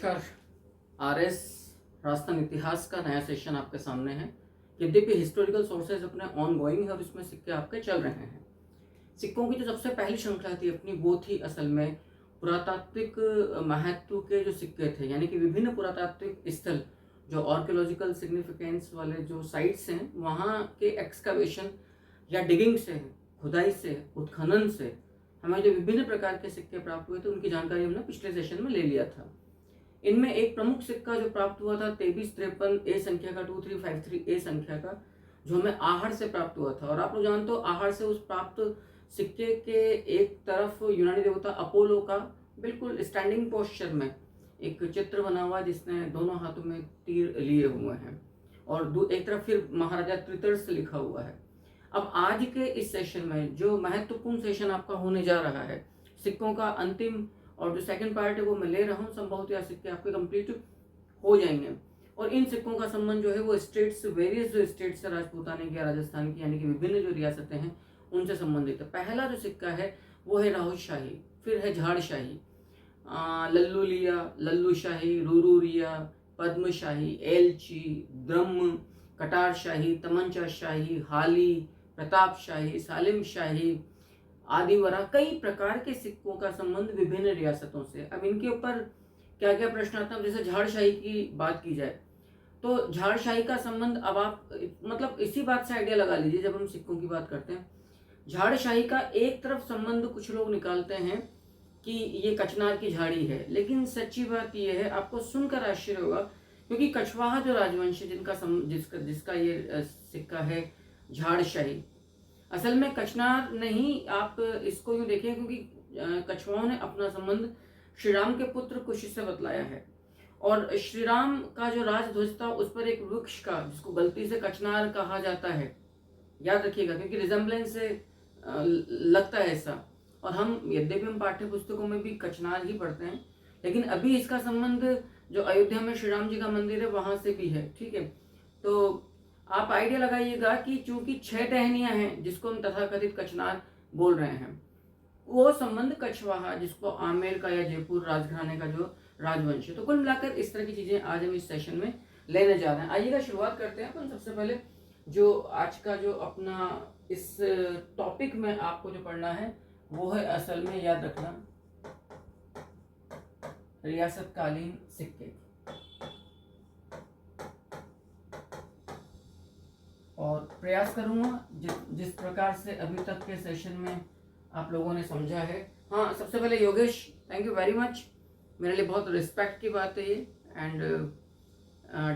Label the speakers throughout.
Speaker 1: नमस्कार। आरएस राजस्थान इतिहास का नया सेशन आपके सामने है। यद्यपि हिस्टोरिकल सोर्सेज अपने ऑन गोइंग है और इसमें सिक्के आपके चल रहे हैं। सिक्कों की जो सबसे पहली श्रृंखला थी अपनी, वो थी असल में पुरातात्विक महत्व के जो सिक्के थे, यानी कि विभिन्न पुरातात्विक स्थल जो आर्कियोलॉजिकल सिग्निफिकेंस वाले जो साइट्स हैं, वहाँ के एक्सकवेशन या डिगिंग से, खुदाई से, उत्खनन से हमें जो विभिन्न प्रकार के सिक्के प्राप्त हुए थे, उनकी जानकारी हमने पिछले सेशन में ले लिया था। इनमें एक प्रमुख सिक्का जो प्राप्त हुआ था 2353 ए संख्या का, 2353 ए संख्या का, जो हमें आहड़ से प्राप्त हुआ था। और आप लोग जानते हो, आहड़ से उस प्राप्त सिक्के के एक तरफ यूनानी देवता अपोलो का बिल्कुल स्टैंडिंग पोस्चर में एक चित्र बना हुआ है, जिसने दोनों हाथों में तीर लिए हुए हैं, और एक तरफ फिर महाराजा त्रितर्ष लिखा हुआ है। अब आज के इस सेशन में जो महत्वपूर्ण सेशन आपका होने जा रहा है, सिक्कों का अंतिम और जो सेकंड पार्ट है वो मैं ले रहा हूँ, संभवतः या सिक्के आपके कंप्लीट हो जाएंगे। और इन सिक्कों का संबंध जो है वो स्टेट्स, वेरियस जो स्टेट्स है राजपूताने की या राजस्थान की, यानी कि विभिन्न जो रियासतें हैं उनसे संबंधित है। पहला जो सिक्का है वो है राहुशाही, फिर है झाड़शाही, लल्लूलिया, लल्लूशाही, रूरूरिया, पद्मशाही, एलची, ब्रह्म, कटारशाही, तमंचाशाही, हाली, प्रतापशाही, सालिमशाही आदि वरा कई प्रकार के सिक्कों का संबंध विभिन्न रियासतों से। अब इनके ऊपर क्या क्या प्रश्न आता है। जैसे झाड़शाही की बात की जाए तो झाड़शाही का संबंध, अब आप मतलब इसी बात से आइडिया लगा लीजिए, जब हम सिक्कों की बात करते हैं, झाड़शाही का एक तरफ संबंध कुछ लोग निकालते हैं कि ये कचनार की झाड़ी है, लेकिन सच्ची बात यह है, आपको सुनकर आश्चर्य होगा, क्योंकि कछवाहा जो राजवंश जिसका ये सिक्का है झाड़शाही, असल में कचनार नहीं, आप इसको यूं देखें, क्योंकि कछवाहों ने अपना संबंध श्री राम के पुत्र कुश से बतलाया है। और श्री राम का जो राजध्वज था उस पर एक वृक्ष का, जिसको गलती से कचनार कहा जाता है, याद रखिएगा, क्योंकि रिजेम्बलेंस से लगता है ऐसा। और हम यद्यपि हम पाठ्य पुस्तकों में भी कचनार ही पढ़ते हैं, लेकिन अभी इसका संबंध जो अयोध्या में श्री राम जी का मंदिर है वहां से भी है। ठीक है, तो आप आइडिया लगाइएगा कि चूंकि 6 टहनियां हैं जिसको हम तथाकथित कचनार बोल रहे हैं, वो संबंध कछवाहा, जिसको आमेर का या जयपुर राजघराने का जो राजवंश है। तो कुल मिलाकर इस तरह की चीजें आज हम इस सेशन में लेने जा रहे हैं। आइएगा शुरुआत करते हैं। अपन सबसे पहले जो आज का जो अपना इस टॉपिक में आपको जो पढ़ना है वो है, असल में याद रखना, रियासतकालीन सिक्के। और प्रयास करूंगा जिस प्रकार से अभी तक के सेशन में आप लोगों ने समझा है। हाँ, सबसे पहले Yogesh, thank you very much, मेरे लिए बहुत रिस्पेक्ट की बात है ये, एंड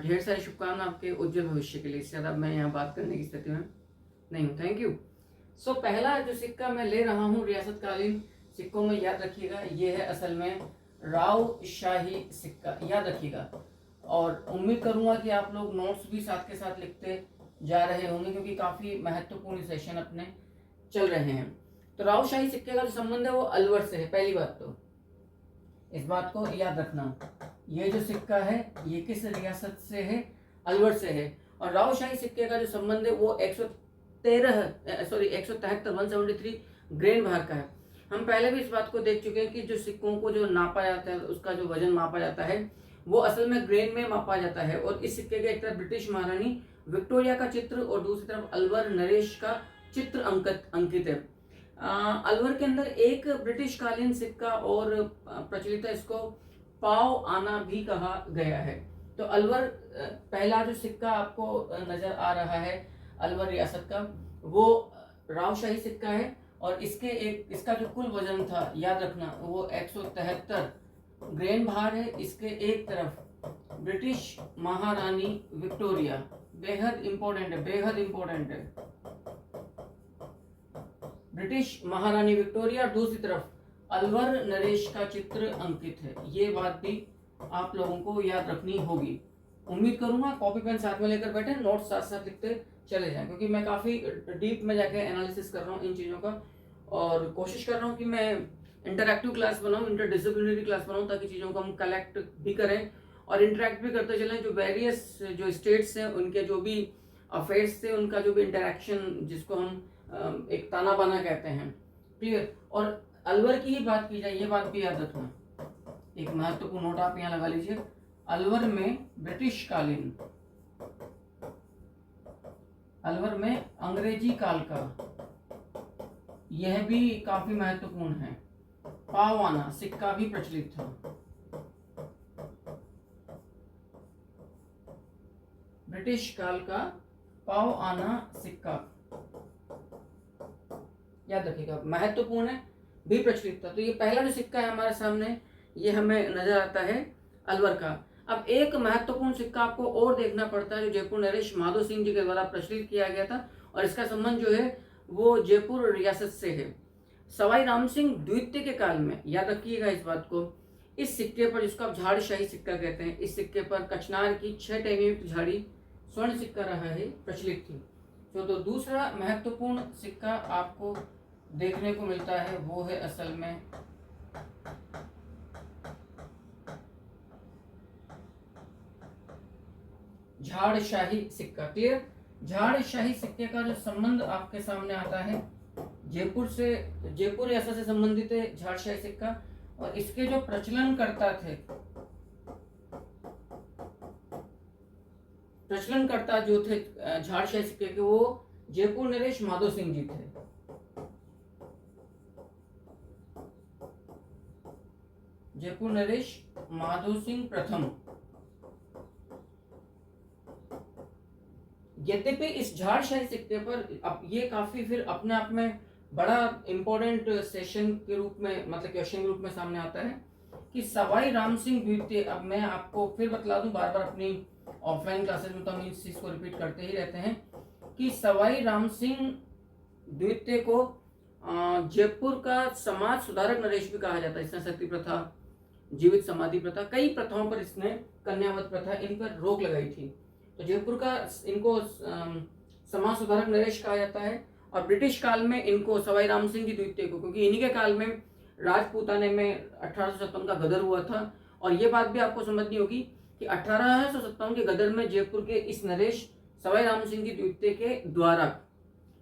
Speaker 1: ढेर सारी शुभकामनाएं आपके उज्जवल भविष्य के लिए। इससे ज़्यादा मैं यहाँ बात करने की स्थिति में नहीं हूँ। Thank you. सो पहला जो सिक्का मैं ले रहा हूँ रियासतकालीन सिक्कों में, याद रखिएगा, ये है असल में रावशाही सिक्का, याद रखिएगा। और उम्मीद करूंगा कि आप लोग नोट्स भी साथ के साथ लिखते जा रहे होंगे, क्योंकि काफी महत्वपूर्ण सेशन अपने चल रहे हैं। तो रावशाही सिक्के का जो संबंध है वो अलवर से है। पहली बात तो इस बात को याद रखना, ये जो सिक्का है ये किस रियासत से है? अलवर से है। और रावशाही सिक्के का जो संबंध है वो 173 ग्रेन भार का है। हम पहले भी इस बात को देख चुके हैं कि जो सिक्कों को जो नापा जाता है, उसका जो वजन मापा जाता है, वो असल में ग्रेन में मापा जाता है। और इस सिक्के के एक तरफ ब्रिटिश महारानी विक्टोरिया का चित्र और दूसरी तरफ अलवर नरेश का चित्र अंकित है। अलवर के अंदर एक ब्रिटिश कालीन सिक्का और प्रचलित है, इसको पाव आना भी कहा गया है। तो अलवर पहला जो सिक्का आपको नजर आ रहा है अलवर रियासत का, वो रावशाही सिक्का है। और इसका जो कुल वजन था, याद रखना, वो 173 ग्रेन भार है। इसके एक तरफ ब्रिटिश महारानी विक्टोरिया, बेहद इंपॉर्टेंट है, बेहद इंपॉर्टेंट है, ब्रिटिश महारानी विक्टोरिया, दूसरी तरफ अलवर नरेश का चित्र अंकित है। ये बात भी आप लोगों को याद रखनी होगी। उम्मीद करूंगा कॉपी पेन साथ में लेकर बैठे, नोट्स साथ साथ लिखते चले जाएं, क्योंकि मैं काफी डीप में जाके एनालिसिस कर रहा हूँ इन चीजों का, और कोशिश कर रहा हूँ कि मैं इंटरैक्टिव क्लास बनाऊं, इंटरडिसिप्लिनरी क्लास बनाऊं, ताकि चीजों को हम कलेक्ट भी करें और इंटरेक्ट भी करते चलें। जो वेरियस जो स्टेट्स हैं उनके जो भी अफेयर्स से उनका जो भी इंटरेक्शन, जिसको हम एक ताना बाना कहते हैं, क्लियर। और अलवर की ही बात की जाए, ये बात भी याद रखना, एक महत्वपूर्ण नोट आप यहाँ लगा लीजिए, अलवर में ब्रिटिश कालीन, अलवर में अंग्रेजी काल का, यह भी काफी महत्वपूर्ण है। पाव आना सिक्का भी प्रचलित था। ब्रिटिश काल का पाव आना सिक्का, याद रखिएगा, महत्वपूर्ण है, भी प्रचलित था। तो ये पहला जो सिक्का है हमारे सामने, ये हमें नजर आता है अलवर का। अब एक महत्वपूर्ण सिक्का आपको और देखना पड़ता है जो जयपुर नरेश माधो सिंह जी के द्वारा प्रचलित किया गया था, और इसका संबंध जो है वो जयपुर रियासत से है। सवाई राम सिंह द्वितीय के काल में, याद रखिएगा इस बात को, इस सिक्के पर, जिसको आप झाड़शाही सिक्का कहते हैं, इस सिक्के पर कचनार की 6 टहनियुक्त झाड़ी स्वर्ण सिक्का रहा है, प्रचलित थी। तो दूसरा महत्वपूर्ण सिक्का आपको देखने को मिलता है वो है असल में झाड़शाही सिक्का। क्लियर? झाड़शाही सिक्के का जो संबंध आपके सामने आता है जयपुर से, जयपुर रियासत से संबंधित है झाड़शाही सिक्का, और इसके जो प्रचलनकर्ता थे, प्रचलनकर्ता जो थे झाड़शाही सिक्के के, वो जयपुर नरेश माधो सिंह जी थे। जयपुर नरेश माधो सिंह प्रथम। यद्यपि इस झाड़शाही सिक्के पर अब ये काफी फिर अपने आप में बड़ा इंपॉर्टेंट सेशन के रूप में, मतलब क्वेश्चन के रूप में सामने आता है कि सवाई राम सिंह द्वितीय, अब मैं आपको फिर बतला दूं, बार बार अपनी ऑफलाइन क्लासेस में तो हम इस चीज को रिपीट करते ही रहते हैं कि सवाई राम सिंह द्वितीय को जयपुर का समाज सुधारक नरेश भी कहा जाता है। इसने सती प्रथा, जीवित समाधि प्रथा, कई प्रथाओं पर इसने, कन्यावत प्रथा, इन पर रोक लगाई थी। तो जयपुर का इनको समाज सुधारक नरेश कहा जाता है, और ब्रिटिश काल में इनको सवाई राम सिंह जी द्वितीय को, क्योंकि इन्हीं के काल में राजपूताने में 1857 का गदर हुआ था। और ये बात भी आपको समझनी होगी कि 1857 के गदर में जयपुर के इस नरेश सवाई राम सिंह जी द्वितीय के द्वारा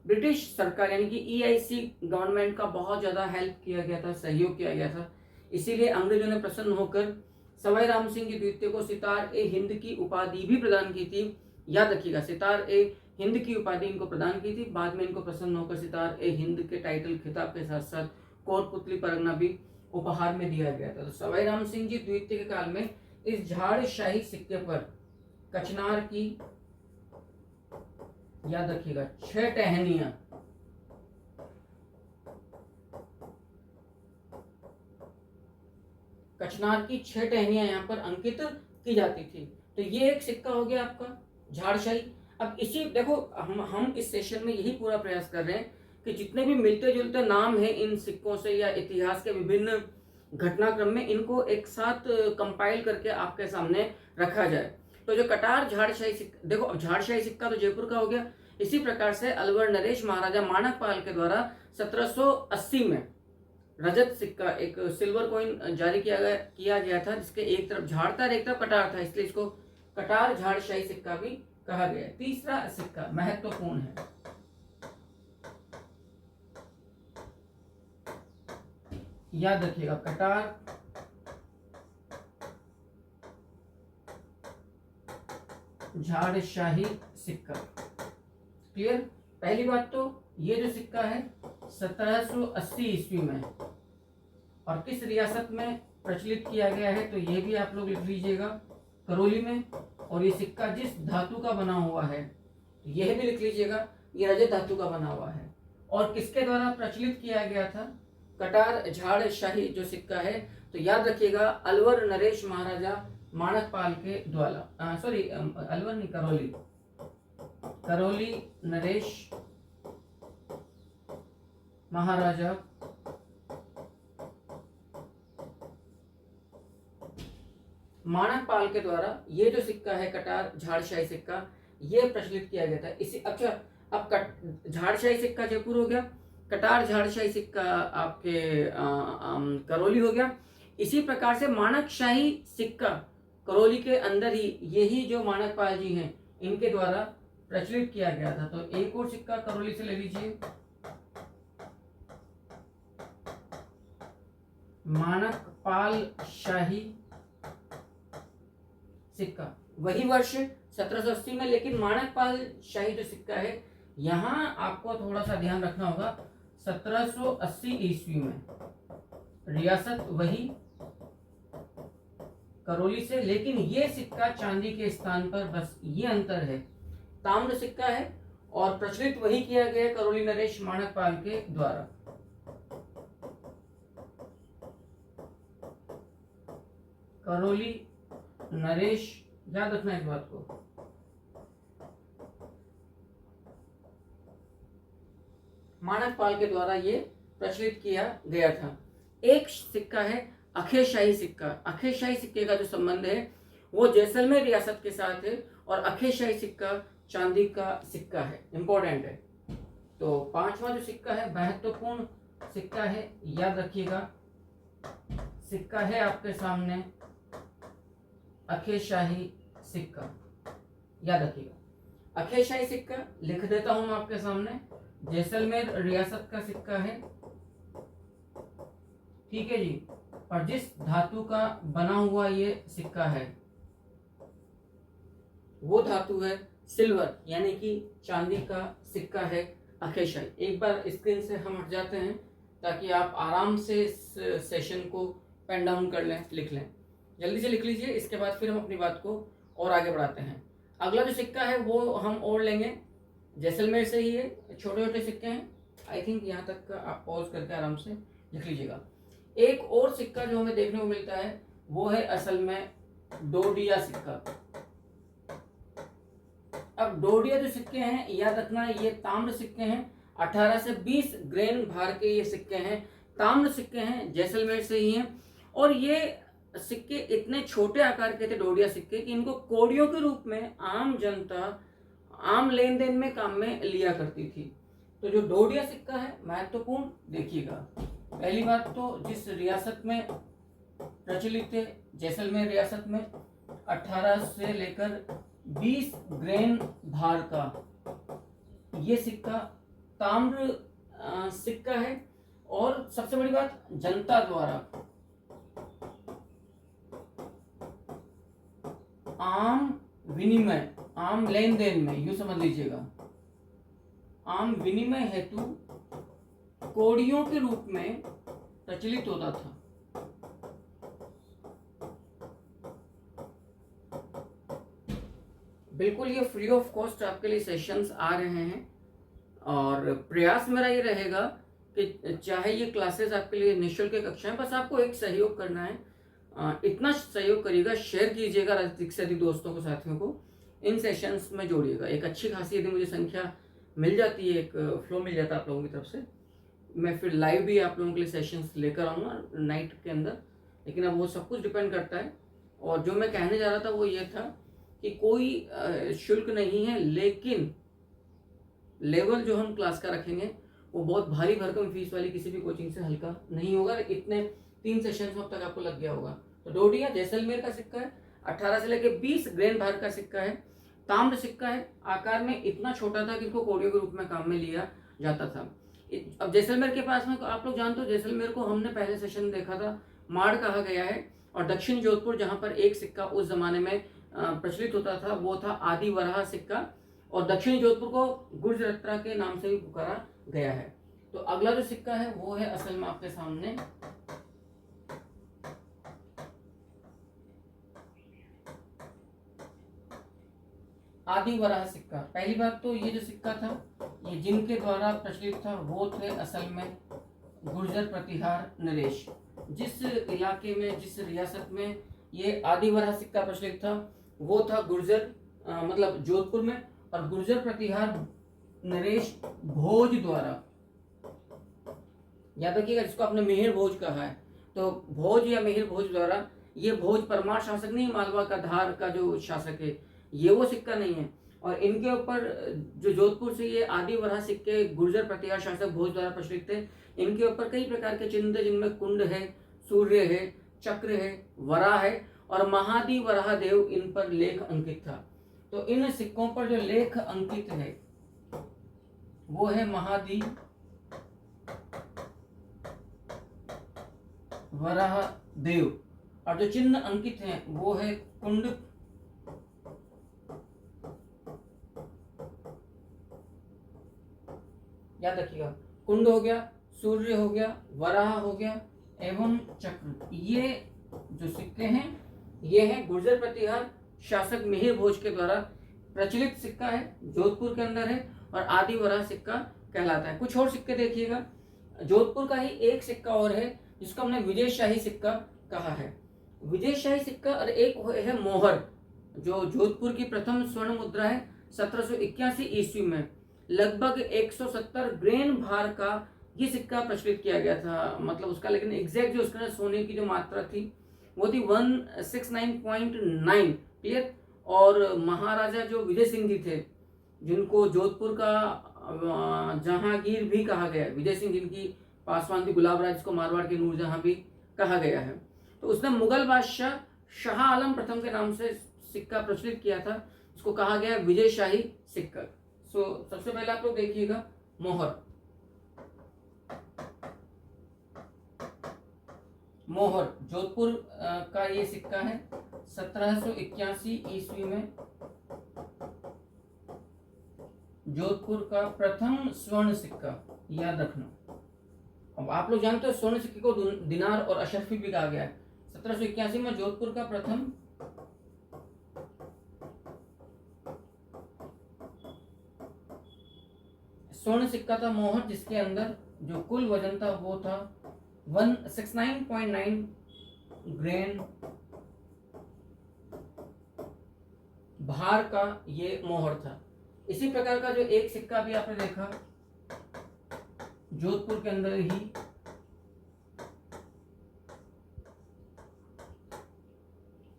Speaker 1: ब्रिटिश सरकार यानी कि EIC गवर्नमेंट का बहुत ज्यादा हेल्प किया गया था, सहयोग किया गया था। इसीलिए अंग्रेजों ने प्रसन्न होकर सवाई राम सिंह जी द्वितीय को सितार-ए-हिंद की उपाधि भी प्रदान की थी। याद रखिएगा, सितार-ए-हिंद की उपाधि इनको प्रदान की थी। बाद में इनको प्रसन्न होकर सितार-ए-हिंद के टाइटल, खिताब के साथ साथ कोटपुतली परगना भी उपहार में दिया गया था। तो सवाई राम सिंह जी द्वितीय के काल में इस झाड़शाही सिक्के पर कचनार की, याद रखिएगा, 6 टहनियां, कचनार की 6 टहनियां यहाँ पर अंकित की जाती थी। तो ये एक सिक्का हो गया आपका झाड़शाही। अब इसी देखो, हम इस सेशन में यही पूरा प्रयास कर रहे हैं कि जितने भी मिलते जुलते नाम हैं इन सिक्कों से या इतिहास के विभिन्न घटनाक्रम में, इनको एक साथ कंपाइल करके आपके सामने रखा जाए। तो जो कटार झाड़शाही सिक्का, देखो अब झाड़शाही सिक्का तो जयपुर का हो गया। इसी प्रकार से अलवर नरेश महाराजा माणकपाल के द्वारा 1780 में रजत सिक्का, एक सिल्वर कॉइन जारी किया गया था, जिसके एक तरफ झाड़ था और एक तरफ कटार था, इसलिए इसको कटार झाड़शाही सिक्का भी कहा गया। तीसरा सिक्का महत्वपूर्ण है, याद रखिएगा, कटार झाड़शाही सिक्का। क्लियर? पहली बात तो ये जो सिक्का है 1780 ईस्वी में, और किस रियासत में प्रचलित किया गया है, तो ये भी आप लोग लिख लीजिएगा, करौली में। और ये सिक्का जिस धातु का बना हुआ है, तो यह भी लिख लीजिएगा, ये रजत धातु का बना हुआ है। और किसके द्वारा प्रचलित किया गया था कटार झाड़शाही जो सिक्का है, तो याद रखिएगा, अलवर नरेश महाराजा माणकपाल के द्वारा, सॉरी अलवर नहीं, करौली, करौली नरेश महाराजा माणकपाल के द्वारा ये जो सिक्का है कटार झाड़शाही सिक्का, ये प्रचलित किया गया था। इसी, अच्छा, अब झाड़शाही सिक्का जयपुर हो गया, कटार झाड़शाही सिक्का आपके करौली हो गया। इसी प्रकार से माणकशाही सिक्का करौली के अंदर ही, यही जो माणकपाल जी हैं इनके द्वारा प्रचलित किया गया था। तो एक और सिक्का करौली से ले लीजिए, माणकपाल शाही सिक्का, वही वर्ष 1780 में, लेकिन माणकपाल शाही जो सिक्का है यहाँ आपको थोड़ा सा ध्यान रखना होगा, 1780 ईस्वी में, रियासत वही करौली से, लेकिन ये सिक्का चांदी के स्थान पर, बस ये अंतर है, ताम्र सिक्का है और प्रचलित वही किया गया करौली नरेश माणकपाल के द्वारा। करौली नरेश, याद रखना इस बात को। माणकपाल के द्वारा ये प्रचलित किया गया था। एक सिक्का है अखेशाही सिक्का। अखेशाही सिक्के का जो संबंध है वो जैसलमेर रियासत के साथ है और अखेशाही सिक्का चांदी का सिक्का है, इंपॉर्टेंट है। तो पांचवा जो सिक्का है महत्वपूर्ण सिक्का है, याद रखिएगा, सिक्का है आपके सामने अखेशाही सिक्का, याद रखिएगा। अखेशाही सिक्का लिख देता हूं मैं आपके सामने, जैसलमेर रियासत का सिक्का है, ठीक है जी। और जिस धातु का बना हुआ ये सिक्का है वो धातु है सिल्वर, यानी कि चांदी का सिक्का है अखेशाही। एक बार स्क्रीन से हम हट जाते हैं ताकि आप आराम से इस सेशन को पेन डाउन कर लें, लिख लें, जल्दी से लिख लीजिए। इसके बाद फिर हम अपनी बात को और आगे बढ़ाते हैं। अगला जो सिक्का है वो हम और लेंगे, जैसलमेर से ही है, छोटे छोटे सिक्के हैं, आई थिंक यहाँ तक का आप पॉज करके आराम से लिख लीजिएगा। एक और सिक्का जो हमें देखने को मिलता है वो है असल में डोडिया सिक्का। अब डोडिया जो सिक्के हैं याद रखना, ये ताम्र सिक्के हैं, 18 से 20 ग्रेन भार के ये सिक्के हैं, ताम्र सिक्के हैं, जैसलमेर से ही हैं। और ये सिक्के इतने छोटे आकार के थे डोडिया सिक्के कि इनको कौड़ियों के रूप में आम जनता आम लेन देन में काम में लिया करती थी। तो जो डोडिया सिक्का है महत्वपूर्ण, देखिएगा, पहली बात तो जिस रियासत में प्रचलित है, जैसलमेर रियासत में, 18 से लेकर 20 ग्रेन भार का ये सिक्का ताम्र सिक्का है। और सबसे बड़ी बात, जनता द्वारा आम विनिमय, आम लेन देन में, यूं समझ लीजिएगा, आम विनिमय हेतु कौड़ियों के रूप में प्रचलित होता था। बिल्कुल ये फ्री ऑफ कॉस्ट आपके लिए सेशंस आ रहे हैं और प्रयास मेरा ये रहेगा कि चाहे ये क्लासेस आपके लिए निःशुल्क कक्षाएं, बस आपको एक सहयोग करना है। इतना सहयोग करिएगा, शेयर कीजिएगा अधिक से अधिक दोस्तों को, साथियों को इन सेशंस में जोड़िएगा। एक अच्छी खासी यदि मुझे संख्या मिल जाती है, एक फ्लो मिल जाता है आप लोगों की तरफ से, मैं फिर लाइव भी आप लोगों के लिए सेशंस लेकर आऊँगा नाइट के अंदर। लेकिन अब वो सब कुछ डिपेंड करता है। और जो मैं कहने जा रहा था वो ये था कि कोई शुल्क नहीं है, लेकिन लेवल जो हम क्लास का रखेंगे वो बहुत भारी भरकम फीस वाली किसी भी कोचिंग से हल्का नहीं होगा। इतने 3 सेशंस में अब तक आपको लग गया होगा। तो डोडिया जैसलमेर का सिक्का है, 18 से लेकर 20 ग्रेन भार का सिक्का है, ताम्र सिक्का है, आकार में इतना छोटा था कि इसको कौड़ियों के रूप में काम में लिया जाता था। अब जैसलमेर के पास में आप लोग जानते हो, जैसलमेर को हमने पहले सेशन में देखा था माड़ कहा गया है। और दक्षिण जोधपुर जहाँ पर एक सिक्का उस जमाने में प्रचलित होता था वो था आदि वराह सिक्का, और दक्षिणी जोधपुर को गुर्जरत्रा के नाम से भी पुकारा गया है। तो अगला जो सिक्का है वो है असल में आपके सामने आदि वराह सिक्का। पहली बात तो ये जो सिक्का था ये जिनके द्वारा प्रचलित था वो थे असल में गुर्जर प्रतिहार नरेश। जिस इलाके में, जिस रियासत में ये आदि वराह सिक्का प्रचलित था वो था गुर्जर, मतलब जोधपुर में। और गुर्जर प्रतिहार नरेश भोज द्वारा, याद रखिएगा, जिसको आपने मिहिर भोज कहा है, तो भोज या मिहिर भोज द्वारा, ये भोज परमार शासक नहीं, मालवा का धार का जो शासक है, ये वो सिक्का नहीं है। और इनके ऊपर जो जोधपुर से ये आदि वराह सिक्के गुर्जर प्रतिहार शासक भोज द्वारा प्रचलित थे, इनके ऊपर कई प्रकार के चिन्ह थे, जिनमें कुंड है, सूर्य है, चक्र है, वराह है और महादि वराह देव इन पर लेख अंकित था। तो इन सिक्कों पर जो लेख अंकित है वो है महादि वराह देव, और जो चिन्ह अंकित हैं वो है कुंड, याद रखिएगा, कुंड हो गया, सूर्य हो गया, वराह हो गया एवं चक्र। ये जो सिक्के हैं ये है गुर्जर प्रतिहार शासक मिहिर भोज के द्वारा प्रचलित सिक्का है, जोधपुर के अंदर है और आदि वराह सिक्का कहलाता है। कुछ और सिक्के देखिएगा, जोधपुर का ही एक सिक्का और है जिसको हमने विजय शाही सिक्का कहा है। विजय शाही सिक्का और एक है मोहर, जो जोधपुर की प्रथम स्वर्ण मुद्रा है 1781 ईस्वी में, लगभग 170 ग्रेन भार का ये सिक्का प्रचलित किया गया था, मतलब उसका, लेकिन एग्जैक्ट जो उसका सोने की जो मात्रा थी वो थी 169.9, क्लियर। और महाराजा जो विजय सिंह जी थे, जिनको जोधपुर का जहांगीर भी कहा गया है, विजय सिंह जिनकी पासवान थी, गुलाब राय जिसको मारवाड़ के नूरजहां भी कहा गया है, तो उसने मुगल बादशाह शाह आलम प्रथम के नाम से सिक्का प्रचलित किया था, इसको कहा गया विजय शाही सिक्का। सो सबसे पहले आप लोग देखिएगा मोहर। मोहर जोधपुर का ये सिक्का है 1781 ईस्वी में, जोधपुर का प्रथम स्वर्ण सिक्का, याद रखना। अब आप लोग जानते हो स्वर्ण सिक्के को दिनार और अशरफी भी कहा गया है। 1781 में जोधपुर का प्रथम स्वर्ण सिक्का था मोहर, जिसके अंदर जो कुल वजन था वो था 169.9 ग्रेन भार का ये मोहर था। इसी प्रकार का जो एक सिक्का भी आपने देखा जोधपुर के अंदर ही,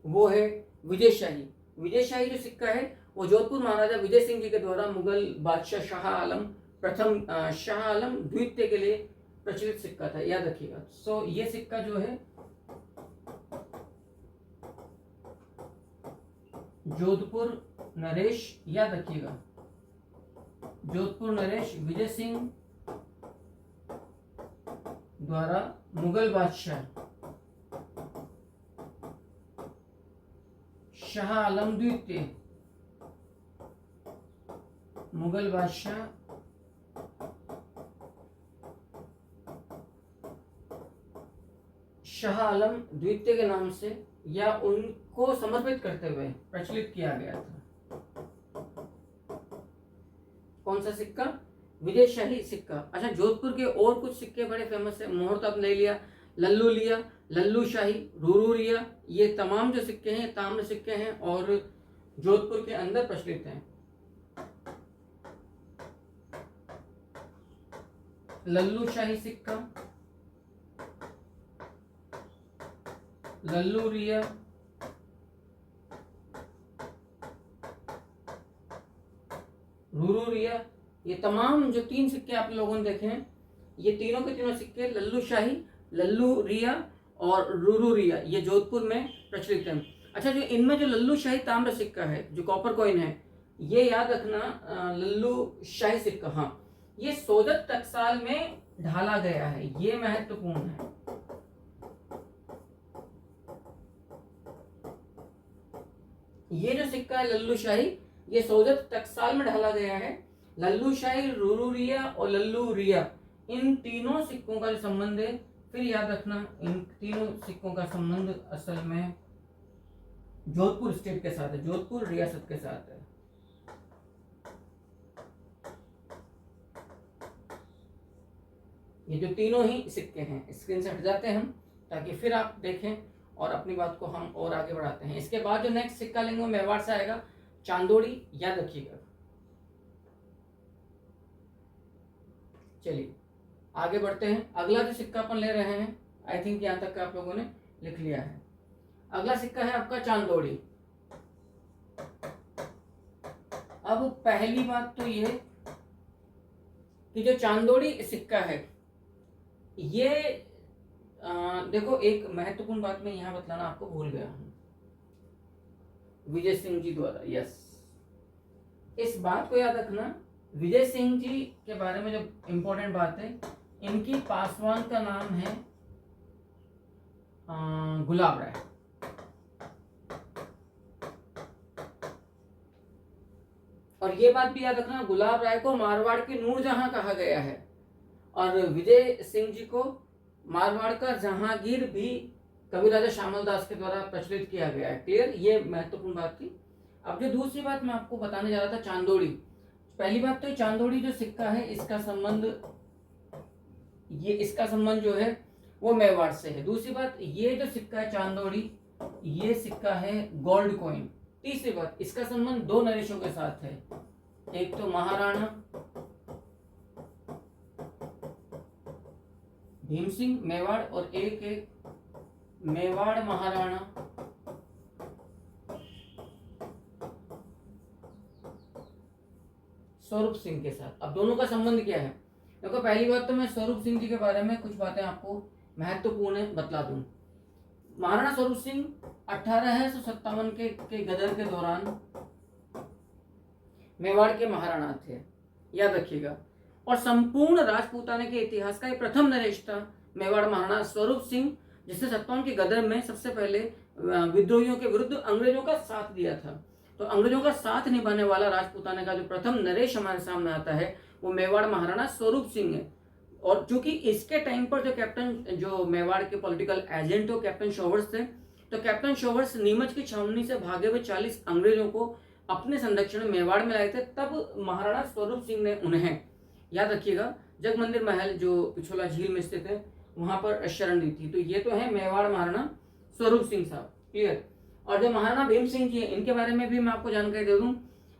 Speaker 1: वो है विजय शाही। विजय शाही जो सिक्का है वो जोधपुर महाराजा विजय सिंह जी के द्वारा मुगल बादशाह शाह आलम प्रथम शाह आलम द्वितीय के लिए प्रचलित सिक्का था, याद रखिएगा। सो ये सिक्का जो है जोधपुर नरेश, याद रखिएगा, जोधपुर नरेश विजय सिंह द्वारा मुगल बादशाह शाह आलम द्वितीय, मुगल बादशाह शाह आलम द्वितीय के नाम से या उनको समर्पित करते हुए प्रचलित किया गया था। कौन सा सिक्का? विजय शाही सिक्का। अच्छा, जोधपुर के और कुछ सिक्के बड़े फेमस है। मोहर तो आपने ले लिया, लल्लू लिया, लल्लू शाही, रूरू लिया, ये तमाम जो सिक्के हैं ताम्र सिक्के हैं और जोधपुर के अंदर प्रचलित हैं। लल्लू शाही सिक्का, लल्लू रिया, रूरू रिया, ये तमाम जो तीन सिक्के आप लोगों ने देखे हैं, ये तीनों के तीनों सिक्के लल्लू शाही, लल्लू रिया और रूरू रिया, ये जोधपुर में प्रचलित है। अच्छा, जो इनमें जो लल्लू शाही ताम्र सिक्का है, जो कॉपर कॉइन है, ये याद रखना, लल्लू शाही सिक्का, हाँ, ये सोजत टकसाल में ढाला गया है, ये महत्वपूर्ण है। ये जो सिक्का है लल्लू शाही, ये सोजत टकसाल में ढाला गया है। लल्लू शाही, रूरू रिया और लल्लू रिया, इन तीनों सिक्कों का जो संबंध है, फिर याद रखना, इन तीनों सिक्कों का संबंध असल में जोधपुर स्टेट के साथ है, जोधपुर रियासत के साथ है। ये जो तीनों ही सिक्के हैं, स्क्रीन से हट जाते हैं हम, ताकि फिर आप देखें और अपनी बात को हम और आगे बढ़ाते हैं। इसके बाद जो नेक्स्ट सिक्का लेंगे वो मेवाड़ से आएगा, चांदोड़ी, याद रखिएगा। चलिए आगे बढ़ते हैं। अगला जो सिक्का अपन ले रहे हैं, आई थिंक यहां तक का आप लोगों ने लिख लिया है। अगला सिक्का है आपका चांदोड़ी। अब पहली बात तो ये कि जो चांदोड़ी सिक्का है, ये देखो, एक महत्वपूर्ण बात मैं यहां बतलाना आपको भूल गया हूं, विजय सिंह जी द्वारा, यस, इस बात को याद रखना, विजय सिंह जी के बारे में जो इंपॉर्टेंट बात है, इनकी पासवान का नाम है गुलाब राय। और ये बात भी याद रखना, गुलाब राय को मारवाड़ की नूरजहां कहा गया है और विजय सिंह जी को मारवाड़ का जहांगीर भी कवि राजा श्यामल दास के द्वारा प्रचलित किया गया है। क्लियर, ये महत्वपूर्ण बात थी। अब जो दूसरी बात मैं आपको बताने जा रहा था, चांदोड़ी। पहली बात तो चांदोड़ी जो सिक्का है इसका संबंध जो है वो मेवाड़ से है। दूसरी बात, ये जो सिक्का है चांदोड़ी, ये सिक्का है गोल्ड कॉइन। तीसरी बात, इसका संबंध दो नरेशों के साथ है, एक तो महाराणा भीम सिंह मेवाड़ और एक मेवाड़ महाराणा स्वरूप सिंह के साथ। अब दोनों का संबंध क्या है? देखो, पहली बात तो मैं स्वरूप सिंह जी के बारे में कुछ बातें आपको महत्वपूर्ण बतला दूं। महाराणा स्वरूप सिंह 1857 के गदर के दौरान मेवाड़ के महाराणा थे, याद रखिएगा। और संपूर्ण राजपूताना के इतिहास का एक प्रथम नरेश था मेवाड़ महाराणा स्वरूप सिंह, जिसने 57 के गदर में सबसे पहले विद्रोहियों के विरुद्ध अंग्रेजों का साथ दिया था। तो अंग्रेजों का साथ निभाने वाला राजपूताना का जो प्रथम नरेश हमारे सामने आता है वो मेवाड़ महाराणा स्वरूप सिंह है। और चूंकि इसके टाइम पर जो मेवाड़ के पॉलिटिकल एजेंट हो कैप्टन शॉवर्स थे, तो कैप्टन शॉवर्स नीमच की छावनी से भागे हुए 40 अंग्रेजों को अपने संरक्षण में मेवाड़ में लाए थे। तब महाराणा स्वरूप सिंह ने उन्हें, याद रखिएगा, जग मंदिर महल जो पिछोला झील में स्थित है वहां पर शरण दी थी। तो ये तो है मेवाड़ महाराणा स्वरूप सिंह साहब। क्लियर। और जो महाराणा भीम सिंह जी है, इनके बारे में भी मैं आपको जानकारी दे दूं।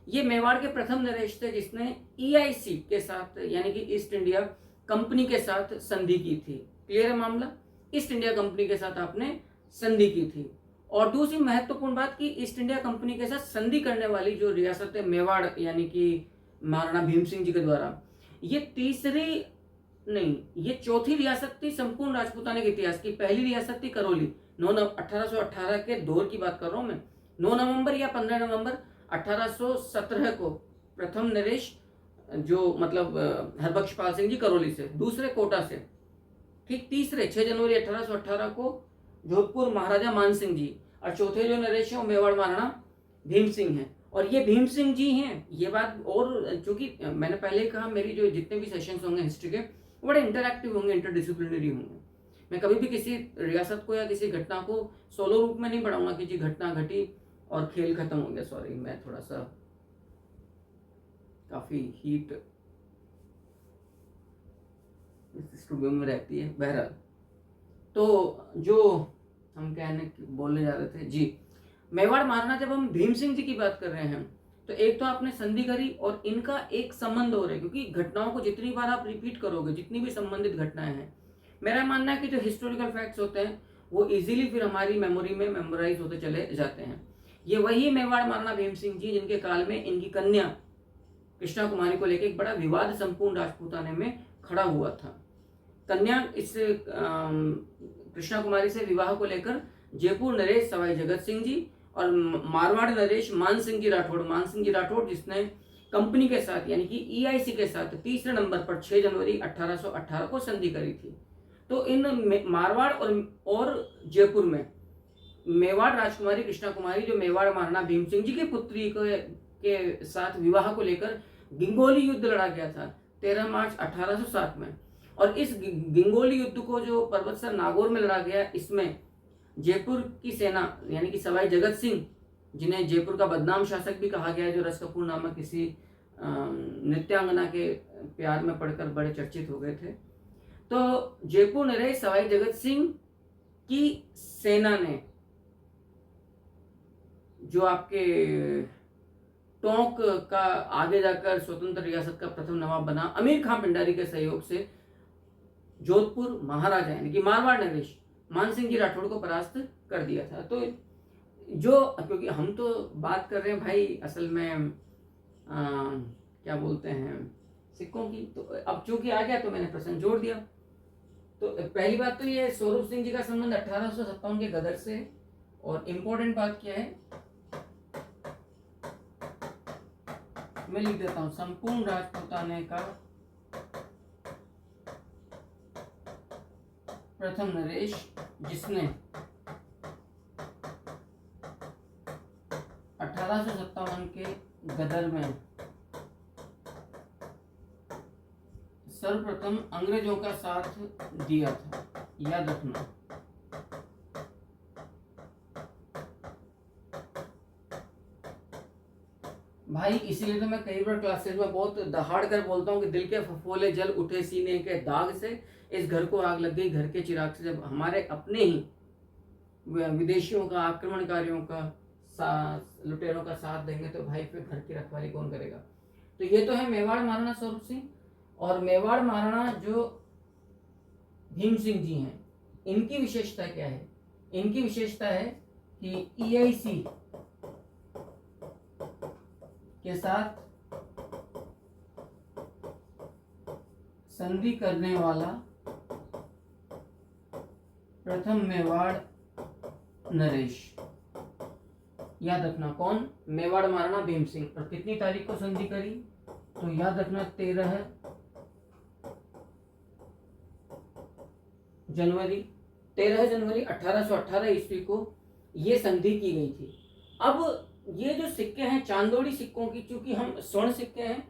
Speaker 1: ये मेवाड़ के प्रथम नरेश थे जिसने EIC के साथ, यानी कि ईस्ट इंडिया कंपनी के साथ संधि की थी। क्लियर है मामला? ईस्ट इंडिया कंपनी के साथ आपने संधि की थी। और दूसरी महत्वपूर्ण बात कि ईस्ट इंडिया कंपनी के साथ संधि करने वाली जो रियासत है मेवाड़, यानी कि महाराणा भीम सिंह जी के द्वारा, ये चौथी रियासत थी संपूर्ण राजपूताना के इतिहास की। पहली रियासत थी करौली, 1818 के दौर की बात कर रहा हूं मैं। 9 नवंबर या 15 नवंबर 1817 को प्रथम नरेश जो मतलब हरबख्शपाल सिंह जी करौली से, दूसरे कोटा से, ठीक, तीसरे 6 जनवरी 1818 को जोधपुर महाराजा मान सिंह जी, और चौथे जो नरेश है वो मेवाड़ महाराणा भीम सिंह हैं। और ये भीम सिंह जी हैं, ये बात, और चूंकि मैंने पहले ही कहा मेरी जो जितने भी सेशंस होंगे हिस्ट्री के वो बड़े इंटरैक्टिव होंगे, इंटरडिसिप्लिनरी होंगे। मैं कभी भी किसी रियासत को या किसी घटना को सोलो रूप में नहीं पढ़ाऊंगा कि जी घटना घटी और खेल खत्म हो गया। सॉरी, मैं थोड़ा सा काफी हीट स्टूडियो में रहती है। बहरहाल, तो जो हम बोलने जा रहे थे जी, मेवाड़ महाराणा, जब हम भीम सिंह जी की बात कर रहे हैं तो एक तो आपने संधि करी और इनका एक संबंध हो रहा है, क्योंकि घटनाओं को जितनी बार आप रिपीट करोगे, जितनी भी संबंधित घटनाएं हैं, मेरा मानना है कि जो हिस्टोरिकल फैक्ट्स होते हैं वो इजीली फिर हमारी मेमोरी में मेमोराइज होते चले जाते हैं। ये वही मेवाड़ महाराणा भीम सिंह जी जिनके काल में इनकी कन्या कृष्णा कुमारी को लेकर एक बड़ा विवाद संपूर्ण राजपूताना में खड़ा हुआ था। कन्या इस कृष्णा कुमारी से विवाह को लेकर जयपुर नरेश सवाई जगत सिंह जी और मारवाड़ नरेश मान सिंह जी राठौड़ जिसने कंपनी के साथ, यानी कि EIC के साथ तीसरे नंबर पर 6 जनवरी 1818 को संधि करी थी। तो इन मारवाड़ और जयपुर में मेवाड़ राजकुमारी कृष्णा कुमारी, जो मेवाड़ महाराणा भीम सिंह जी की पुत्री के साथ विवाह को लेकर गिंगोली युद्ध लड़ा गया था 13 मार्च 1807 में। और इस गिंगोली युद्ध को जो पर्वतसर नागौर में लड़ा गया, इसमें जयपुर की सेना, यानी कि सवाई जगत सिंह, जिन्हें जयपुर का बदनाम शासक भी कहा गया है, जो रस कपूर नामक किसी नृत्यांगना के प्यार में पड़कर बड़े चर्चित हो गए थे, तो जयपुर नरेश सवाई जगत सिंह की सेना ने, जो आपके टोंक का आगे जाकर स्वतंत्र रियासत का प्रथम नवाब बना अमीर खां पिंडारी के सहयोग से जोधपुर महाराजा, यानी कि मारवाड़ नरेश मान सिंह जी राठौड़ को परास्त कर दिया था। तो जो, क्योंकि हम तो बात कर रहे हैं भाई असल में क्या बोलते हैं, सिक्कों की, तो अब चूंकि आ गया तो मैंने प्रश्न जोड़ दिया। तो पहली बात तो ये स्वरूप सिंह जी का संबंध 1857 के गदर से। और इम्पोर्टेंट बात क्या है, मैं लिख देता हूं, संपूर्ण राजपूताना का प्रथम नरेश जिसने 1857 के गदर में सर्वप्रथम अंग्रेजों का साथ दिया था, याद रखना। भाई इसीलिए तो मैं कई बार क्लासेस में बहुत दहाड़ कर बोलता हूँ कि दिल के फफोले जल उठे सीने के दाग से, इस घर को आग लग गई घर के चिराग से। जब हमारे अपने ही विदेशियों का, आक्रमणकारियों का, लुटेरों का साथ देंगे तो भाई फिर घर की रखवाली कौन करेगा। तो ये तो है मेवाड़ महाराणा स्वरूप सिंह। और मेवाड़ महाराणा जो भीम सिंह जी हैं, इनकी विशेषता क्या है? इनकी विशेषता है कि EIC के साथ संधि करने वाला प्रथम मेवाड़ नरेश। याद रखना कौन? मेवाड़ महाराणा भीम सिंह। और कितनी तारीख को संधि करी? तो याद रखना 13 जनवरी 1818 ईस्वी को ये संधि की गई थी। अब ये जो सिक्के हैं चांदोड़ी सिक्कों की, चूंकि हम स्वर्ण सिक्के हैं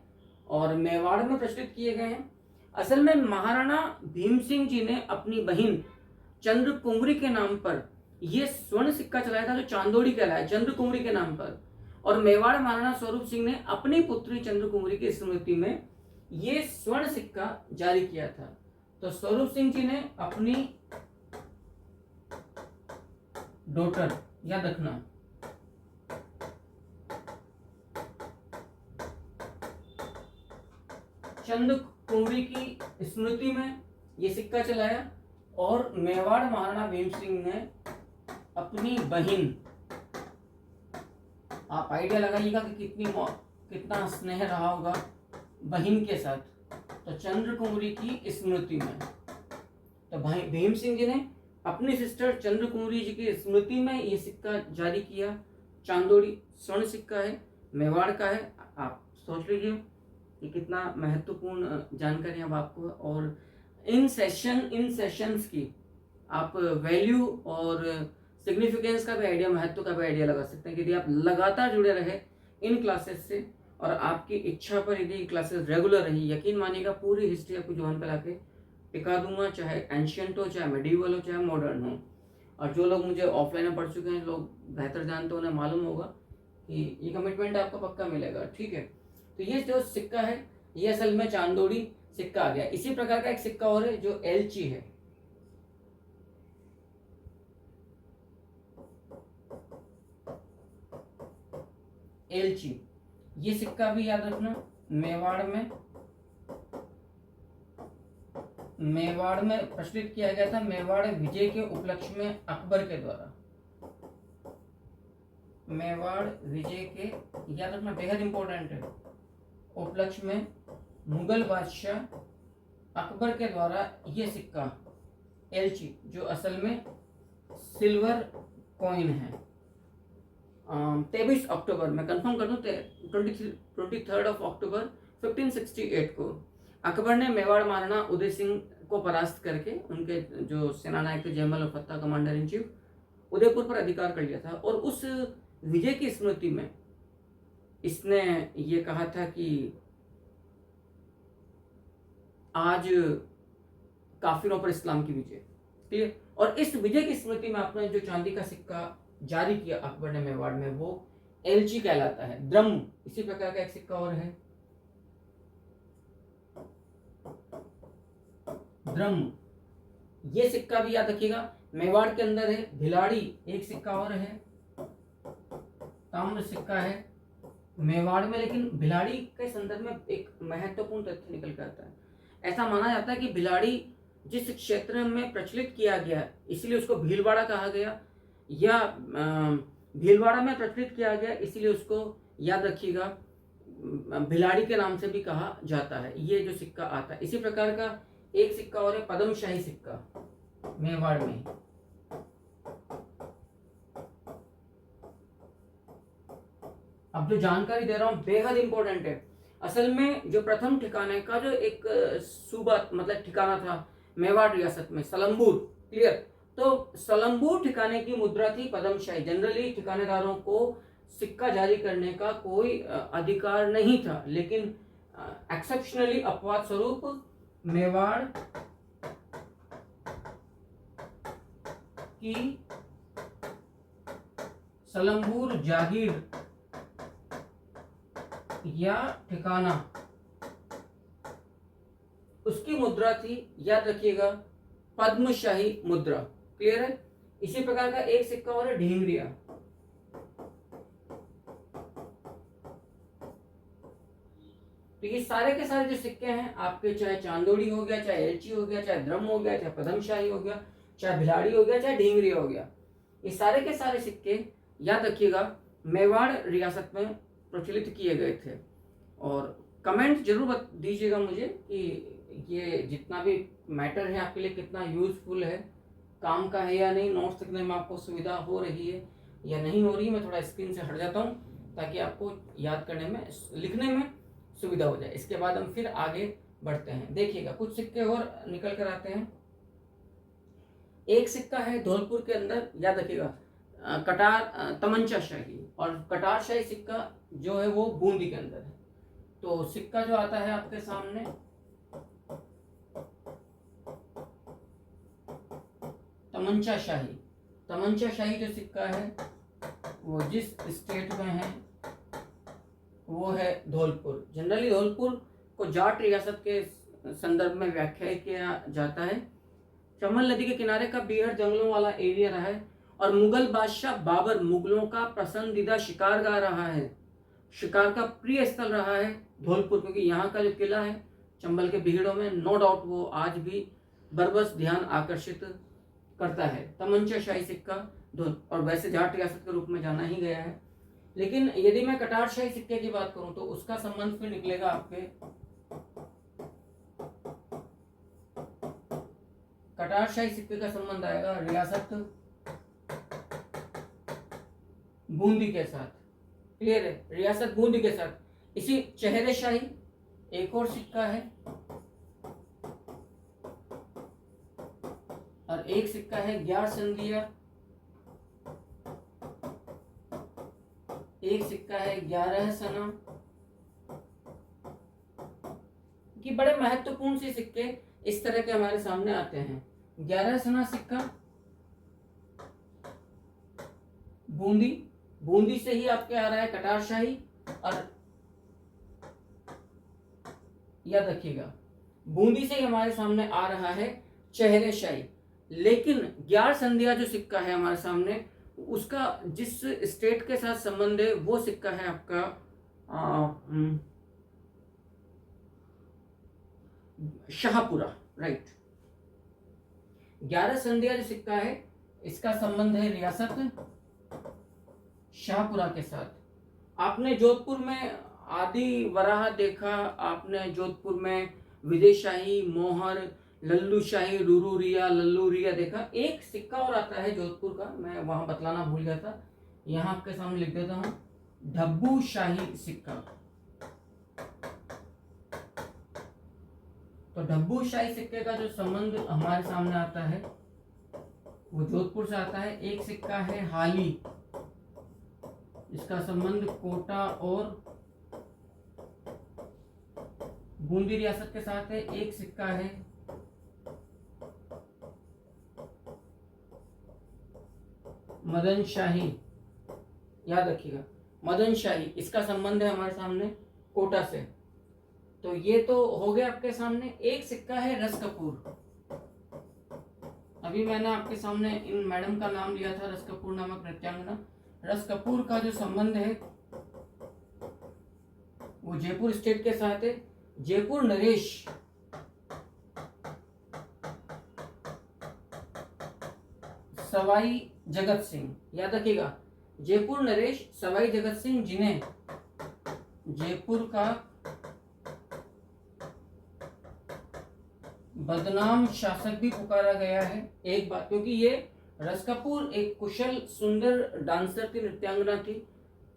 Speaker 1: और मेवाड़ में प्रचलित किए गए हैं, असल में महाराणा भीम सिंह जी ने अपनी बहन चंद्र कुंवरी के नाम पर ये स्वर्ण सिक्का चलाया था जो चांदोड़ी कहलाया, चंद्र कुंवरी के नाम पर। और मेवाड़ महाराणा स्वरूप सिंह ने अपनी पुत्री चंद्र कुंवरी की स्मृति में ये स्वर्ण सिक्का जारी किया था। तो स्वरूप सिंह जी ने अपनी डॉटर, याद रखना, चंद्र कुंवरी की स्मृति में ये सिक्का चलाया। और मेवाड़ महाराणा भीम सिंह ने अपनी बहन, आप आइडिया लगाइएगा कि कितना स्नेह रहा होगा बहन के साथ, तो चंद्र कुंवरी की स्मृति में। तो भाई भीम सिंह जी ने अपनी सिस्टर चंद्र कुंवरी जी की स्मृति में ये सिक्का जारी किया। चांदोड़ी स्वर्ण सिक्का है, मेवाड़ का है। आप सोच लीजिए कि कितना महत्वपूर्ण जानकारी अब आपको। और इन सेशंस की आप वैल्यू और सिग्निफिकेंस का भी आइडिया, महत्व का भी आइडिया लगा सकते हैं कि यदि आप लगातार जुड़े रहे इन क्लासेस से और आपकी इच्छा पर यदि क्लासेस रेगुलर रही, यकीन मानिएगा पूरी हिस्ट्री आपको जोन पे लाके टिका दूंगा, चाहे एंशियंट हो, चाहे मेडिवल हो, चाहे मॉडर्न हो। और जो लोग मुझे ऑफलाइन में पढ़ चुके हैं, लोग बेहतर जानते हैं, उन्हें मालूम होगा कि ये कमिटमेंट आपको पक्का मिलेगा। ठीक है, तो ये जो सिक्का है ये असल में चांदोड़ी सिक्का आ गया। इसी प्रकार का एक सिक्का और है जो एलची है। एलची, ये सिक्का भी याद रखना मेवाड़ में प्रचलित किया गया था। मेवाड़ विजय के उपलक्ष्य में अकबर के द्वारा, मेवाड़ विजय के, याद रखना बेहद इंपॉर्टेंट है, उपलक्ष्य में मुगल बादशाह अकबर के द्वारा ये सिक्का एलची, जो असल में सिल्वर कॉइन है, 23 अक्टूबर में कंफर्म कर दूं, 23 अक्टूबर 1568 को अकबर ने मेवाड़ महाराणा उदय सिंह को परास्त करके उनके जो सेनानायक थे जयमल और फत्ता कमांडर इन चीफ, उदयपुर पर अधिकार कर लिया था। और उस विजय की स्मृति में इसने ये कहा था कि आज काफिरों पर इस्लाम की विजय, क्लियर। और इस विजय की स्मृति में आपने जो चांदी का सिक्का जारी किया अकबर ने मेवाड़ में, वो एलची कहलाता है। द्रम, इसी प्रकार का एक सिक्का और है द्रम, ये सिक्का भी याद रखिएगा मेवाड़ के अंदर है। भिलाड़ी एक सिक्का और है, ताम्र सिक्का है मेवाड़ में। लेकिन भिलाड़ी के संदर्भ में एक महत्वपूर्ण तथ्य निकल कर आता है। ऐसा माना जाता है कि भिलाड़ी जिस क्षेत्र में प्रचलित किया गया इसलिए उसको भीलवाड़ा कहा गया, या भीलवाड़ा में प्रचलित किया गया इसलिए उसको याद रखिएगा भिलाड़ी के नाम से भी कहा जाता है। ये जो सिक्का आता है, इसी प्रकार का एक सिक्का और है पद्मशाही सिक्का मेवाड़ में। अब जो जानकारी दे रहा हूं बेहद इंपॉर्टेंट है। असल में जो प्रथम ठिकाने का जो एक सूबा मतलब ठिकाना था मेवाड़ रियासत में, सलम्बूर, क्लियर, तो सलम्बूर ठिकाने की मुद्रा थी पद्मशाही। जनरली ठिकानेदारों को सिक्का जारी करने का कोई अधिकार नहीं था, लेकिन एक्सेप्शनली अपवाद स्वरूप मेवाड़ की सलम्बूर जागीर या ठिकाना, उसकी मुद्रा थी, याद रखिएगा, पद्मशाही मुद्रा। क्लियर है? इसी प्रकार का एक सिक्का और है ढींगरिया। तो ये सारे के सारे जो सिक्के हैं आपके, चाहे चांदोड़ी हो गया, चाहे एलची हो गया, चाहे द्रम हो गया, चाहे पद्मशाही हो गया, चाहे भिलाड़ी हो गया, चाहे ढींगरिया हो गया, ये सारे के सारे सिक्के याद रखिएगा मेवाड़ रियासत में प्रचलित किए गए थे। और कमेंट जरूर दीजिएगा मुझे कि ये जितना भी मैटर है आपके लिए कितना यूजफुल है, काम का है या नहीं, नोट्स लिखने में आपको सुविधा हो रही है या नहीं हो रही है। मैं थोड़ा स्क्रीन से हट जाता हूँ ताकि आपको याद करने में, लिखने में सुविधा हो जाए। इसके बाद हम फिर आगे बढ़ते हैं। देखिएगा कुछ सिक्के और निकल कर आते हैं। एक सिक्का है धौलपुर के अंदर, याद रखिएगा, कटार तमंचा शाही, और कटार शाही सिक्का जो है वो बूंदी के अंदर है। तो सिक्का जो आता है आपके सामने, तमंचा शाही, तमंचा शाही जो सिक्का है वो जिस स्टेट में है वो है धौलपुर। जनरली धौलपुर को जाट रियासत के संदर्भ में व्याख्या किया जाता है। चंबल नदी के किनारे का बीहड़ जंगलों वाला एरिया रहा है और मुगल बादशाह बाबर मुगलों का पसंदीदा शिकारगाह रहा है, शिकार का प्रिय स्थल रहा है धौलपुर, क्योंकि यहाँ का जो किला है चंबल के बीहड़ों में, नो डाउट वो आज भी बरबस ध्यान आकर्षित करता है। तमंचा शाही सिक्का और वैसे जाट रियासत के रूप में जाना ही गया है। लेकिन यदि मैं कटार शाही सिक्के की बात करूं तो उसका संबंध फिर निकलेगा आपके, कटार शाही सिक्के का संबंध आएगा रियासत बूंदी के साथ। क्लियर है? रियासत बूंदी के साथ। इसी चेहरे शाही एक और सिक्का है और एक सिक्का है ग्यार संधिया, एक सिक्का है 11 सना, कि बड़े महत्वपूर्ण से सिक्के इस तरह के हमारे सामने आते हैं। 11 सना सिक्का बूंदी, बूंदी से ही आपके आ रहा है कटार शाही, और याद रखिएगा बूंदी से ही हमारे सामने आ रहा है चेहरे शाही। लेकिन 11 संधिया जो सिक्का है हमारे सामने, उसका जिस स्टेट के साथ संबंध है वो सिक्का है आपका शाहपुरा। राइट, 11 संधिया जो सिक्का है इसका संबंध है रियासत शाहपुरा के साथ। आपने जोधपुर में आदि वराह देखा, आपने जोधपुर में विदेशाही, मोहर, लल्लू शाही, रूरूरिया, लल्लूरिया देखा। एक सिक्का और आता है जोधपुर का, मैं वहां बतलाना भूल गया था, यहाँ आपके सामने लिख देता हूं, ढब्बू शाही सिक्का। तो ढब्बू शाही सिक्के का जो संबंध हमारे सामने आता है वो जोधपुर से आता है। एक सिक्का है हाली, इसका संबंध कोटा और बूंदी रियासत के साथ है। एक सिक्का है मदन शाही, याद रखिएगा मदन शाही, इसका संबंध है हमारे सामने कोटा से। तो ये तो हो गया आपके सामने। एक सिक्का है रस कपूर, अभी मैंने आपके सामने इन मैडम का नाम लिया था, रस कपूर नामक नृत्यांगना। रस कपूर का जो संबंध है वो जयपुर स्टेट के साथ है। जयपुर नरेश सवाई जगत सिंह, याद रखिएगा जयपुर नरेश सवाई जगत सिंह, जिन्हें जयपुर का बदनाम शासक भी पुकारा गया है। एक बात, क्योंकि ये रस कपूर एक कुशल सुंदर डांसर थी, नृत्यांगना थी,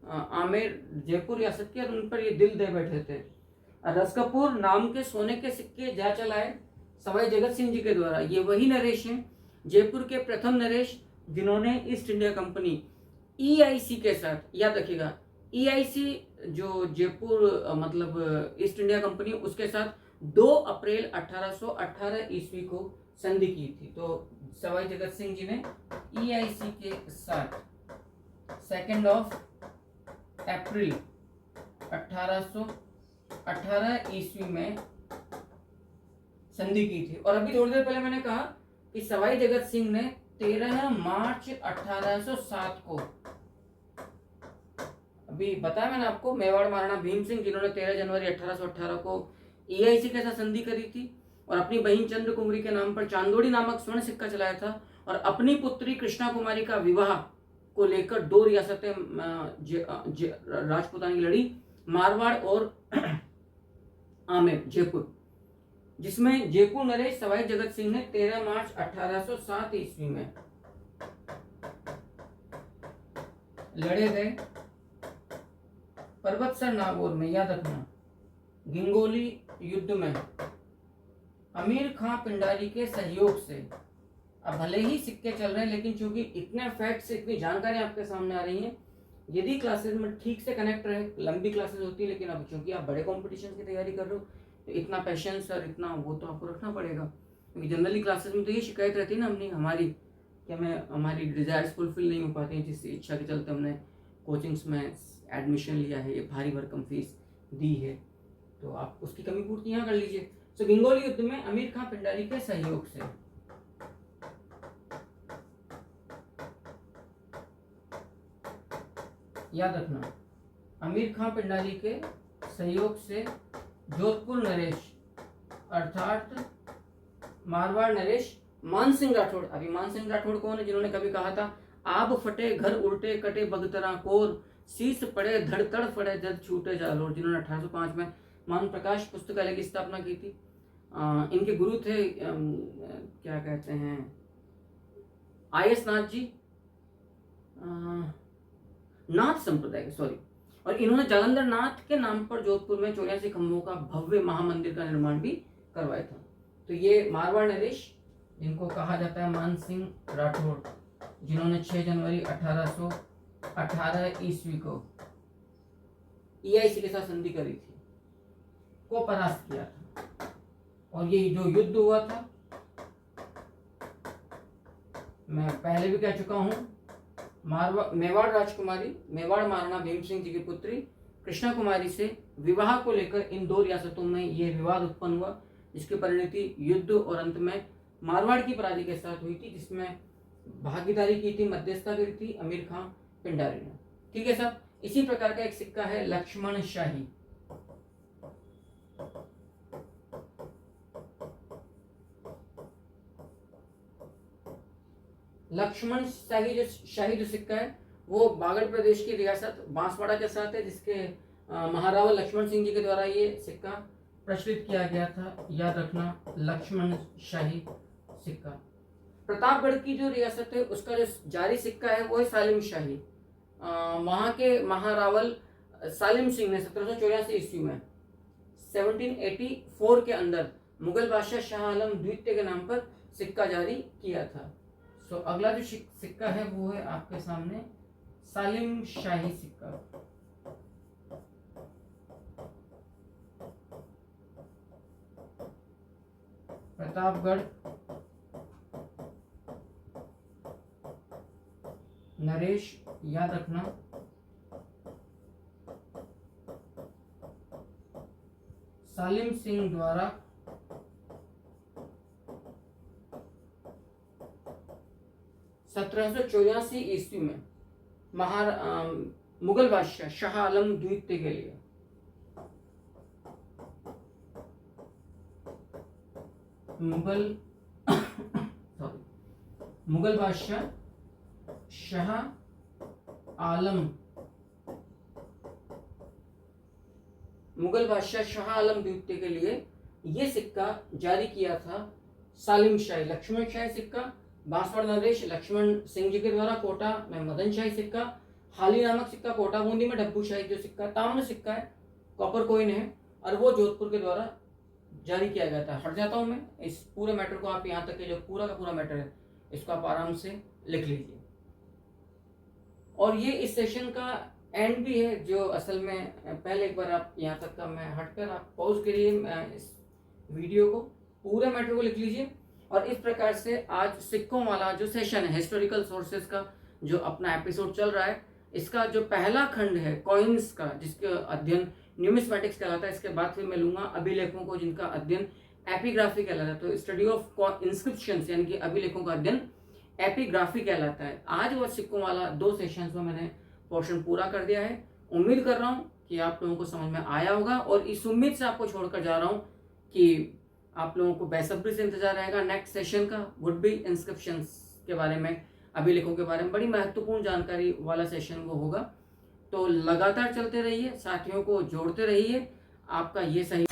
Speaker 1: आमेर जयपुर रियासत की, और उन पर ये दिल दे बैठे थे। रस कपूर नाम के सोने के सिक्के जा चलाए सवाई जगत सिंह जी के द्वारा। ये वही नरेश हैं जयपुर के प्रथम नरेश जिन्होंने ईस्ट इंडिया कंपनी ईआईसी के साथ, याद रखिएगा ईआईसी जो जयपुर मतलब ईस्ट इंडिया कंपनी उसके साथ 2 अप्रैल 1818 ईस्वी को संधि की थी। तो सवाई जगत सिंह जी ने ईआईसी के साथ 2 अप्रैल 1818 ईस्वी में संधि की थी। और अभी थोड़ी देर पहले मैंने कहा कि सवाई जगत सिंह ने 13 मार्च 1807 को, अभी बताया मैंने आपको, मेवाड़ महाराणा भीम सिंह जिन्होंने 13 जनवरी 1818 को ईआईसी के साथ संधि करी थी और अपनी बहन चंद्र कुमारी के नाम पर चांदोड़ी नामक स्वर्ण सिक्का चलाया था और अपनी पुत्री कृष्णा कुमारी का विवाह को लेकर 2 रियासतें राजपूताना की लड़ी, मारवाड़ और आमेर जयपुर, जिसमें जयपुर नरेश सवाई जगत सिंह ने 13 मार्च 1807 ईस्वी में लड़े गए। पर्वतसर नागौर में, याद रखना, गिंगोली युद्ध में अमीर खां पिंडारी के सहयोग से, अब भले ही सिक्के चल रहे हैं लेकिन चूंकि इतने फैक्ट्स, इतनी जानकारी आपके सामने आ रही है, यदि क्लासेस में ठीक से कनेक्ट रहे, लंबी क्लासेस होती है लेकिन अब चूंकि आप बड़े कॉम्पिटिशन की तैयारी कर रहे हो तो इतना पेशेंस और इतना वो तो आपको रखना पड़ेगा, क्योंकि जनरली क्लासेस में तो ये शिकायत रहती है ना अपनी, हमारी कि हमें हमारी डिजायर्स फुलफिल नहीं हो पाती हैं, जिस इच्छा के चलते हमने कोचिंग्स में एडमिशन लिया है, ये भारी भरकम फीस दी है, तो आप उसकी कमी पूर्ति यहाँ कर लीजिए। सो गिंगोली युद्ध में अमीर खां पिंडारी के सहयोग से, याद रखना, अमीर खां पिंडारी के सहयोग से जोधपुर नरेश अर्थात मारवाड़ नरेश मानसिंह राठौड़, अभी मानसिंह राठौड़ कौन है, जिन्होंने कभी कहा था आब फटे घर उल्टे कटे बगतरा कोर, शीश पड़े धड़तड़ पड़े जद छूटे जालोर, जिन्होंने 1805 में मान प्रकाश पुस्तकालय की स्थापना की थी। इनके गुरु थे क्या कहते हैं, आईएस नाथ जी, नाथ संप्रदाय, सॉरी, और इन्होंने जालंधर नाथ के नाम पर जोधपुर में 84 खंभों का भव्य महामंदिर का निर्माण भी करवाया था। तो ये मारवाड़ नरेश जिनको कहा जाता है मानसिंह राठौड़, जिन्होंने 6 जनवरी 1818 ईस्वी को ईआईसी के साथ संधि करी थी, को परास्त किया था। और ये जो युद्ध हुआ था, मैं पहले भी कह चुका हूं, मेवाड़ राजकुमारी, मेवाड़ महाराणा भीम सिंह जी की पुत्री कृष्णा कुमारी से विवाह को लेकर इन 2 रियासतों में ये विवाद उत्पन्न हुआ, जिसकी परिणति युद्ध और अंत में मारवाड़ की पराजय के साथ हुई थी, जिसमें भागीदारी की थी, मध्यस्थता करी थी अमीर खां पिंडारी ने। ठीक है साहब, इसी प्रकार का एक सिक्का है लक्ष्मण शाही, लक्ष्मण शाही जो सिक्का है वो बागड़ प्रदेश की रियासत बांसवाड़ा के साथ है, जिसके महारावल लक्ष्मण सिंह जी के द्वारा ये सिक्का प्रचलित किया गया था, याद रखना, लक्ष्मण शाही सिक्का। प्रतापगढ़ की जो रियासत है उसका जो जारी सिक्का है वो है सालिम शाही। वहाँ के महारावल सालिम सिंह ने 1784 ईस्वी में 1784 के अंदर मुगल बादशाह शाह आलम द्वितीय के नाम पर सिक्का जारी किया था। सो अगला जो सिक्का है वो है आपके सामने सालिम शाही सिक्का। प्रतापगढ़ नरेश, याद रखना, सालिम सिंह द्वारा 1784 ईस्वी में मुगल बादशाह शाह आलम द्वितीय के लिए मुगल बादशाह शाह आलम द्वितीय के लिए ये सिक्का जारी किया था, सालिम शाही लक्ष्मण शाही सिक्का। बांसवाड़ा नरेश लक्ष्मण सिंह जी के द्वारा कोटा में मदन शाही सिक्का, हाली नामक सिक्का कोटा बूंदी में डब्बू शाही जो सिक्का ताम्र सिक्का है, कॉपर कॉइन है, और वो जोधपुर के द्वारा जारी किया गया था। हट जाता हूँ मैं इस पूरे मैटर को, आप यहाँ तक के जो पूरा का पूरा मैटर है इसको आप आराम से लिख लीजिए। और ये इस सेशन का एंड भी है, जो असल में पहले एक बार आप यहाँ तक का मैं हटकर आप पॉज करिए इस वीडियो को, पूरे मैटर को लिख लीजिए। और इस प्रकार से आज सिक्कों वाला जो सेशन है, हिस्टोरिकल सोर्सेज का जो अपना एपिसोड चल रहा है, इसका जो पहला खंड है कॉइन्स का, जिसका अध्ययन न्यूमिस्मेटिक्स कहलाता है, इसके बाद फिर मैं लूंगा अभिलेखों को, जिनका अध्ययन एपिग्राफी कहलाता है। तो स्टडी ऑफ इंस्क्रिप्शंस यानी कि अभिलेखों का अध्ययन एपिग्राफी कहलाता है। आज वो सिक्कों वाला 2 सेशंस में मैंने पोर्शन पूरा कर दिया है। उम्मीद कर रहा हूँ कि आप लोगों को समझ में आया होगा, और इस उम्मीद से आपको छोड़कर जा रहा हूँ कि आप लोगों को बेसब्री से इंतजार रहेगा नेक्स्ट सेशन का। वुड बी इंस्क्रिप्शंस के बारे में, अभिलेखों के बारे में बड़ी महत्वपूर्ण जानकारी वाला सेशन वो होगा। तो लगातार चलते रहिए, साथियों को जोड़ते रहिए। आपका ये सही